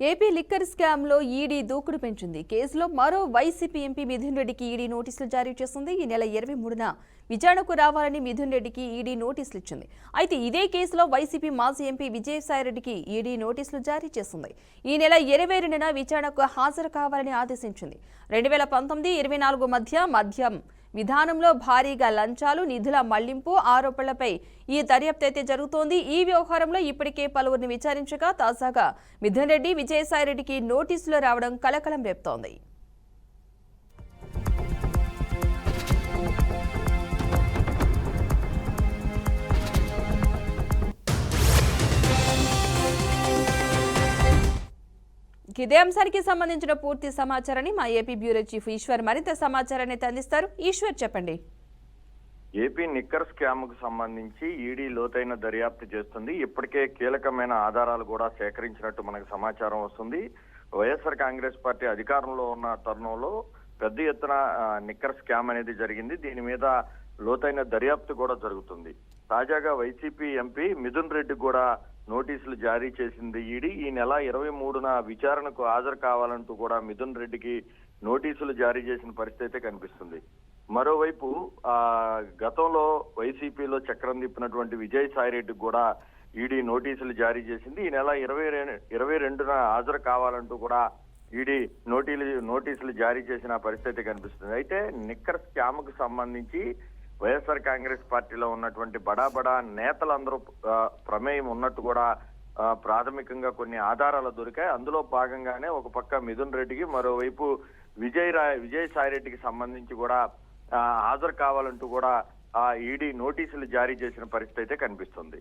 AP liquor scam లో ED దూకుడు పెంచింది. కేసులో మరో వైసీపీ ఎంపీ మిథున్ రెడ్డికి ఈడీ నోటీసులు జారీ చేసింది. ఈ నెల 23న విచారణకు రావాలని మిథున్ రెడ్డికి ఈడీ నోటీసులు ఇచ్చింది. అయితే ఇదే కేసులో వైసీపీ మాజీ ఎంపీ విజయసాయిరెడ్డికి ఈడీ నోటీసులు జారీ చేసింది. ఈ నెల 22న విచారణకు హాజరు కావాలని ఆదేశించింది. 2019-24 మధ్యం విధానంలో భారీగా లంచాలు, నిధుల మళ్లింపు ఆరోపణలపై ఈ దర్యాప్తు అయితే జరుగుతోంది. ఈ వ్యవహారంలో ఇప్పటికే పలువురిని విచారించగా తాజాగా మిథున్ రెడ్డి, విజయసాయిరెడ్డికి నోటీసులు రావడం కలకలం రేపుతోంది. ఇదే అంశానికి సంబంధించిన పూర్తి సమాచారాన్ని మా ఏపీ బ్యూరో చీఫ్ ఈశ్వర్ మరింత సమాచారాన్ని అందిస్తారు. ఈశ్వర్, చెప్పండి. ఏపీ నిక్కర్ స్కామ్ కు సంబంధించి ఈడీ లోతైన దర్యాప్తు చేస్తుంది. ఇప్పటికే కీలకమైన ఆధారాలు కూడా సేకరించినట్టు మనకు సమాచారం వస్తుంది. వైఎస్ఆర్ కాంగ్రెస్ పార్టీ అధికారంలో ఉన్న తరుణంలో పెద్ద ఎత్తున నిక్కర్ స్కామ్ అనేది జరిగింది. దీని మీద లోతైన దర్యాప్తు కూడా జరుగుతుంది. తాజాగా వైసీపీ ఎంపీ మిథున్ రెడ్డి కూడా నోటీసులు జారీ చేసింది ఈడీ. ఈ నెల 23న విచారణకు హాజరు కావాలంటూ కూడా మిథున్ రెడ్డికి నోటీసులు జారీ చేసిన పరిస్థితి కనిపిస్తుంది. మరోవైపు గతంలో వైసీపీలో చక్రం తిప్పినటువంటి విజయసాయిరెడ్డికి కూడా ఈడీ నోటీసులు జారీ చేసింది. ఈ నెల 22న హాజరు కావాలంటూ కూడా ఈడీ నోటీసులు జారీ చేసిన పరిస్థితి కనిపిస్తుంది. అయితే నిక్కర్ స్కామ్ కు సంబంధించి వైఎస్ఆర్ కాంగ్రెస్ పార్టీలో ఉన్నటువంటి బడా నేతలందరూ ప్రమేయం ఉన్నట్టు కూడా ప్రాథమికంగా కొన్ని ఆధారాలు దొరికాయి. అందులో భాగంగానే ఒక పక్క మిథున్ రెడ్డికి, మరోవైపు విజయసాయిరెడ్డికి సంబంధించి కూడా హాజరు కావాలంటూ కూడా ఈడీ నోటీసులు జారీ చేసిన పరిస్థితి అయితే కనిపిస్తుంది.